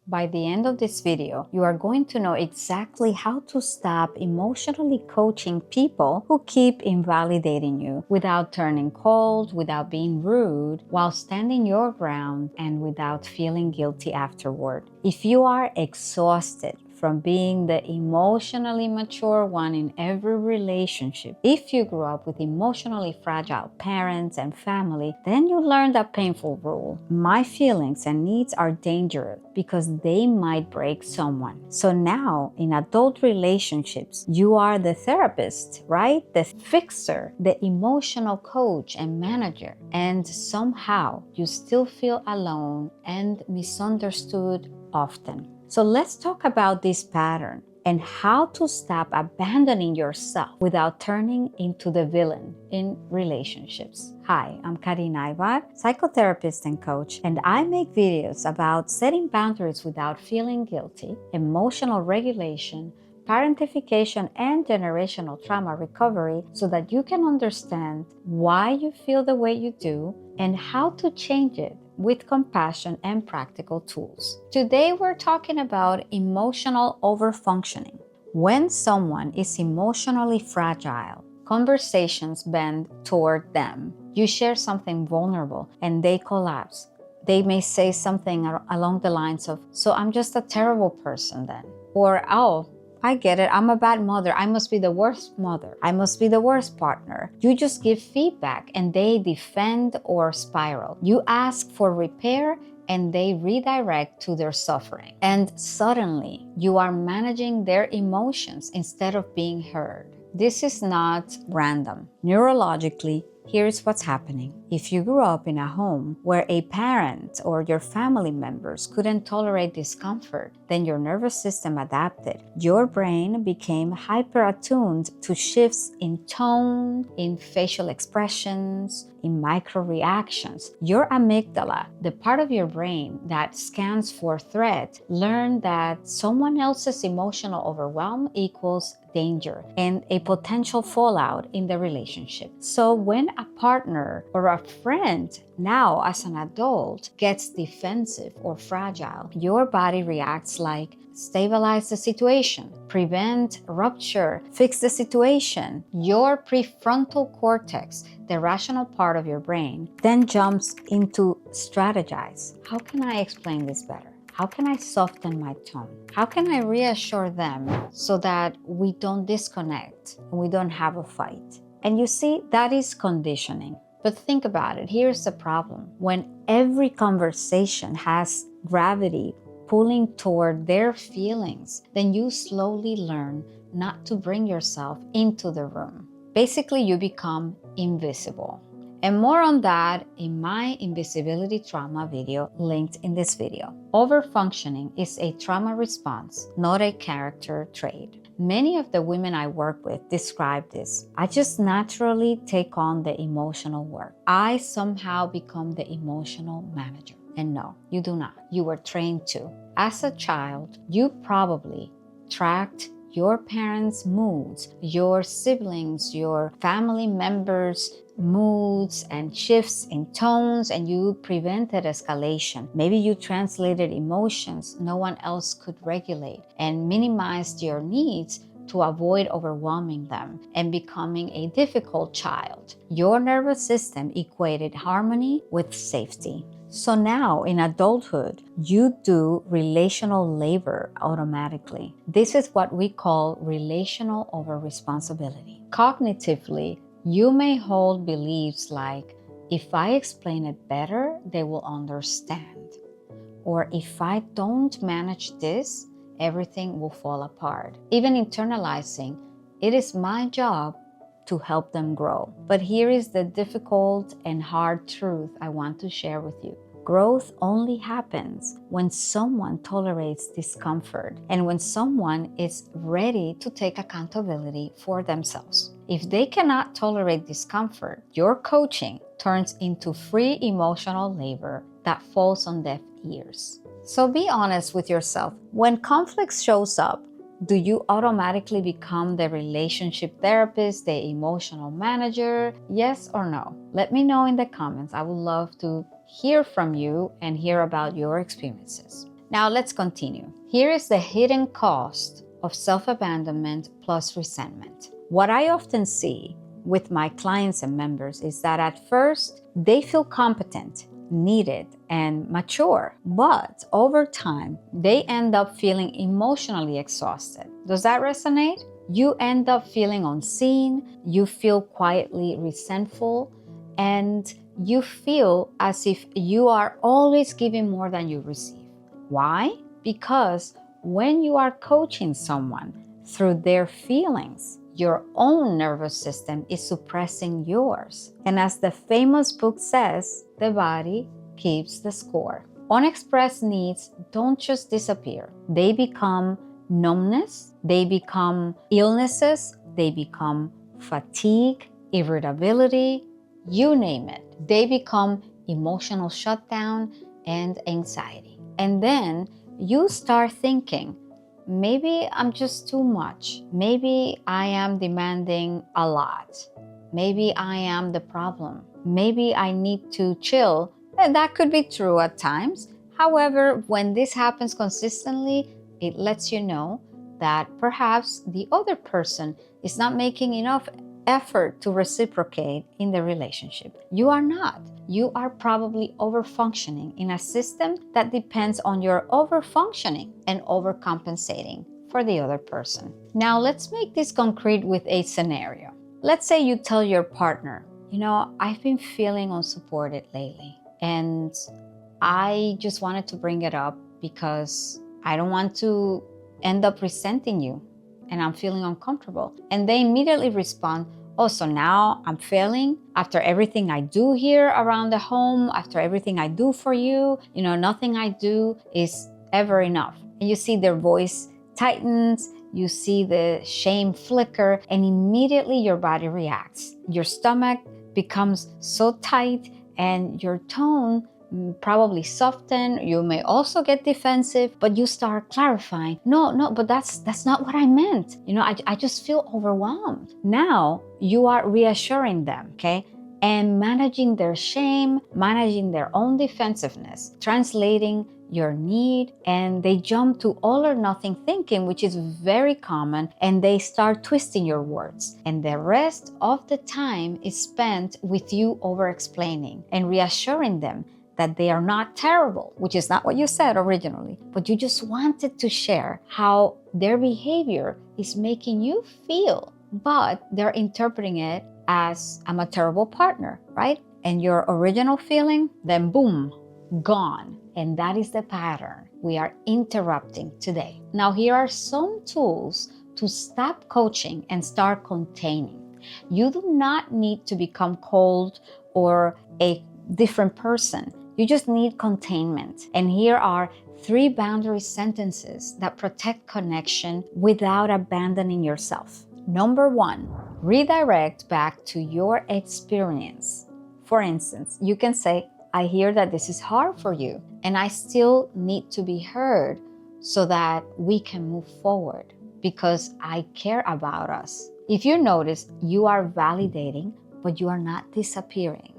By the end of this video, you are going to know exactly how to stop emotionally coaching people who keep invalidating you without turning cold, without being rude, while standing your ground, and without feeling guilty afterward. If you are exhausted from being the emotionally mature one in every relationship, if you grew up with emotionally fragile parents and family, then you learned a painful rule. My feelings and needs are dangerous because they might break someone. So now, in adult relationships, you are the therapist, right? The fixer, the emotional coach and manager. And somehow, you still feel alone and misunderstood often. So let's talk about this pattern and how to stop abandoning yourself without turning into the villain in relationships. Hi, I'm Karina Aybar, psychotherapist and coach, and I make videos about setting boundaries without feeling guilty, emotional regulation, parentification, and generational trauma recovery so that you can understand why you feel the way you do and how to change it with compassion and practical tools. Today, we're talking about emotional overfunctioning. When someone is emotionally fragile, conversations bend toward them. You share something vulnerable and they collapse. They may say something along the lines of, "So I'm just a terrible person then." Or, "Oh, I get it. I'm a bad mother. I must be the worst mother. I must be the worst partner." You just give feedback and they defend or spiral. You ask for repair and they redirect to their suffering. And suddenly you are managing their emotions instead of being heard. This is not random. Neurologically, here's what's happening. If you grew up in a home where a parent or your family members couldn't tolerate discomfort, then your nervous system adapted. Your brain became hyper-attuned to shifts in tone, in facial expressions, in micro reactions. Your amygdala, the part of your brain that scans for threat, learned that someone else's emotional overwhelm equals danger and a potential fallout in the relationship. So when a partner or a friend now as an adult gets defensive or fragile, your body reacts like stabilize the situation, prevent rupture, fix the situation. Your prefrontal cortex, the rational part of your brain, then jumps into strategize. How can I explain this better? How can I soften my tone? How can I reassure them so that we don't disconnect and we don't have a fight? And you see, that is conditioning. But think about it. Here's the problem. When every conversation has gravity pulling toward their feelings, then you slowly learn not to bring yourself into the room. Basically, you become invisible. And more on that in my invisibility trauma video linked in this video. Overfunctioning is a trauma response, not a character trait. Many of the women I work with describe this. I just naturally take on the emotional work. I somehow become the emotional manager. And no, you do not. You were trained to. As a child, you probably tracked your parents' moods, your siblings, your family members' moods and shifts in tones, and you prevented escalation. Maybe you translated emotions no one else could regulate and minimized your needs to avoid overwhelming them and becoming a difficult child. Your nervous system equated harmony with safety. So now in adulthood, you do relational labor automatically. This is what we call relational over-responsibility. Cognitively, you may hold beliefs like, if I explain it better, they will understand. Or if I don't manage this, everything will fall apart. Even internalizing, it is my job to help them grow. But here is the difficult and hard truth I want to share with you. Growth only happens when someone tolerates discomfort and when someone is ready to take accountability for themselves. If they cannot tolerate discomfort, your coaching turns into free emotional labor that falls on deaf ears. So be honest with yourself. When conflict shows up, do you automatically become the relationship therapist, the emotional manager? Yes or no? Let me know in the comments. I would love to hear from you and hear about your experiences. Now let's continue. Here is the hidden cost of self-abandonment plus resentment. What I often see with my clients and members is that at first they feel competent, needed, and mature, but over time they end up feeling emotionally exhausted. Does that resonate? You end up feeling unseen, you feel quietly resentful, and you feel as if you are always giving more than you receive. Why? Because when you are coaching someone through their feelings, your own nervous system is suppressing yours. And as the famous book says, the body keeps the score. Unexpressed needs don't just disappear. They become numbness, they become illnesses, they become fatigue, irritability, you name it. They become emotional shutdown and anxiety. And then you start thinking, maybe I'm just too much. Maybe I am demanding a lot. Maybe I am the problem. Maybe I need to chill. And that could be true at times. However, when this happens consistently, it lets you know that perhaps the other person is not making enough effort to reciprocate in the relationship. You are not. You are probably overfunctioning in a system that depends on your overfunctioning and overcompensating for the other person. Now, let's make this concrete with a scenario. Let's say you tell your partner, I've been feeling unsupported lately, and I just wanted to bring it up because I don't want to end up resenting you and I'm feeling uncomfortable. And they immediately respond, oh, so now I'm failing after everything I do here around the home, after everything I do for you, nothing I do is ever enough. And you see their voice tightens, you see the shame flicker, and immediately your body reacts. Your stomach becomes so tight and your tone probably soften. You may also get defensive, but you start clarifying, no, but that's not what I meant. I just feel overwhelmed. Now you are reassuring them, okay? And managing their shame, managing their own defensiveness, translating your need, and they jump to all or nothing thinking, which is very common, and they start twisting your words. And the rest of the time is spent with you over-explaining and reassuring them that they are not terrible, which is not what you said originally, but you just wanted to share how their behavior is making you feel, but they're interpreting it as I'm a terrible partner, right? And your original feeling, then boom, gone. And that is the pattern we are interrupting today. Now, here are some tools to stop coaching and start containing. You do not need to become cold or a different person. You just need containment. And here are 3 boundary sentences that protect connection without abandoning yourself. Number 1, redirect back to your experience. For instance, you can say, I hear that this is hard for you, and I still need to be heard so that we can move forward because I care about us. If you notice, you are validating, but you are not disappearing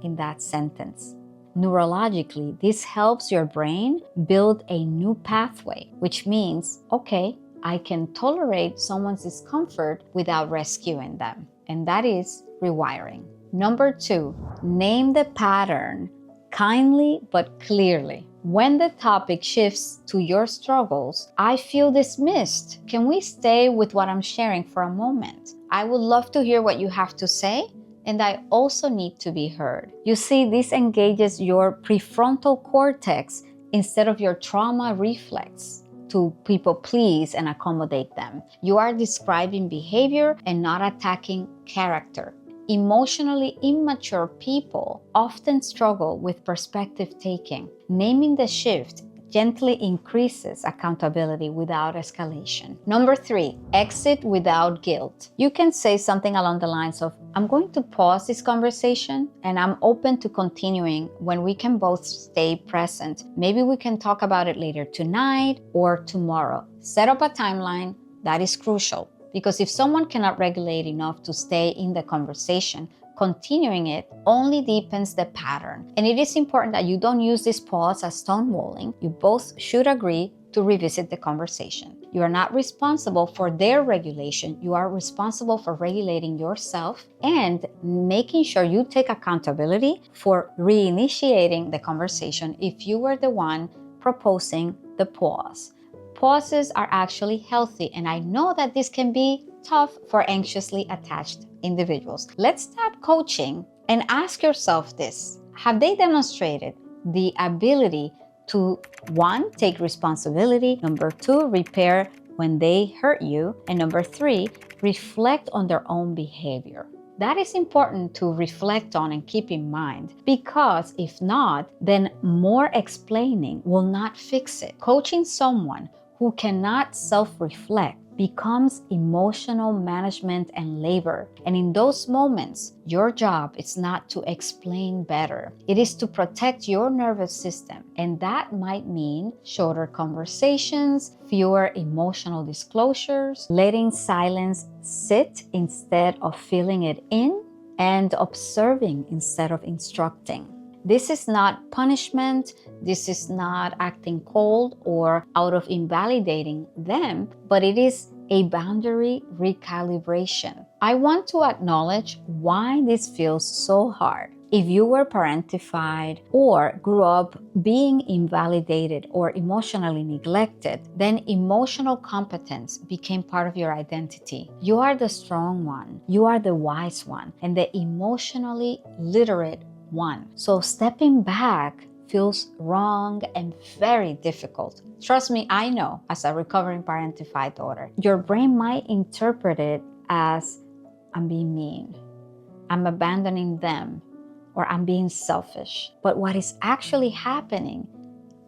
in that sentence. Neurologically, this helps your brain build a new pathway, which means, okay, I can tolerate someone's discomfort without rescuing them. And that is rewiring. Number 2, name the pattern kindly but clearly. When the topic shifts to your struggles, I feel dismissed. Can we stay with what I'm sharing for a moment? I would love to hear what you have to say, and I also need to be heard. You see, this engages your prefrontal cortex instead of your trauma reflex to people please and accommodate them. You are describing behavior and not attacking character. Emotionally immature people often struggle with perspective taking. Naming the shift gently increases accountability without escalation. Number 3, exit without guilt. You can say something along the lines of, I'm going to pause this conversation and I'm open to continuing when we can both stay present. Maybe we can talk about it later tonight or tomorrow. Set up a timeline. That is crucial. Because if someone cannot regulate enough to stay in the conversation, Continuing it only deepens the pattern. And it is important that you don't use this pause as stonewalling. You both should agree to revisit the conversation. You are not responsible for their regulation. You are responsible for regulating yourself and making sure you take accountability for reinitiating the conversation if you were the one proposing the pause. Pauses are actually healthy, and I know that this can be tough for anxiously attached individuals. Let's stop coaching and ask yourself this. Have they demonstrated the ability to, 1, take responsibility, number 2, repair when they hurt you, and number 3, reflect on their own behavior? That is important to reflect on and keep in mind, because if not, then more explaining will not fix it. Coaching someone who cannot self-reflect becomes emotional management and labor. And in those moments, your job is not to explain better. It is to protect your nervous system. And that might mean shorter conversations, fewer emotional disclosures, letting silence sit instead of filling it in, and observing instead of instructing. This is not punishment. This is not acting cold or out of invalidating them, but it is a boundary recalibration. I want to acknowledge why this feels so hard. If you were parentified or grew up being invalidated or emotionally neglected, then emotional competence became part of your identity. You are the strong one, you are the wise one, and the emotionally literate one. So stepping back feels wrong and very difficult. Trust me, I know, as a recovering parentified daughter. Your brain might interpret it as, I'm being mean, I'm abandoning them, or I'm being selfish. But what is actually happening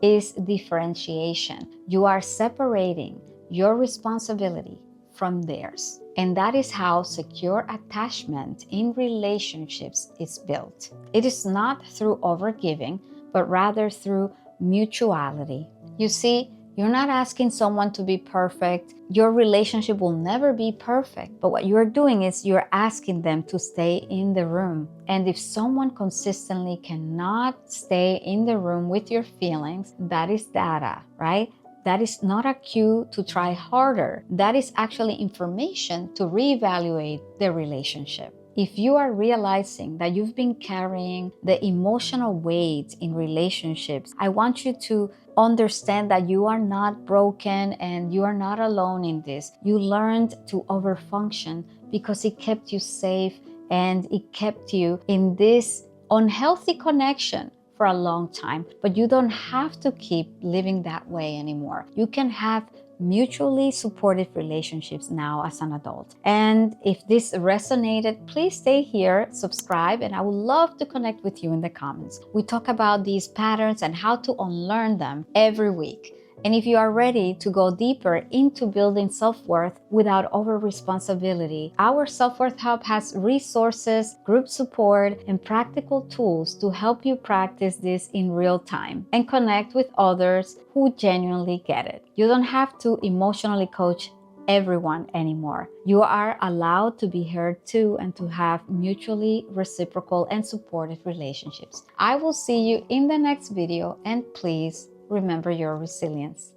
is differentiation. You are separating your responsibility from theirs. And that is how secure attachment in relationships is built. It is not through overgiving, but rather through mutuality. You see, you're not asking someone to be perfect. Your relationship will never be perfect. But what you're doing is you're asking them to stay in the room. And if someone consistently cannot stay in the room with your feelings, that is data, right? That is not a cue to try harder. That is actually information to reevaluate the relationship. If you are realizing that you've been carrying the emotional weight in relationships, I want you to understand that you are not broken and you are not alone in this. You learned to overfunction because it kept you safe and it kept you in this unhealthy connection for a long time. But you don't have to keep living that way anymore. You can have mutually supportive relationships now as an adult. And if this resonated, please stay here, subscribe, and I would love to connect with you in the comments. We talk about these patterns and how to unlearn them every week. And if you are ready to go deeper into building self-worth without over-responsibility, our Self-Worth Hub has resources, group support, and practical tools to help you practice this in real time and connect with others who genuinely get it. You don't have to emotionally coach everyone anymore. You are allowed to be heard too and to have mutually reciprocal and supportive relationships. I will see you in the next video, and please remember your resilience.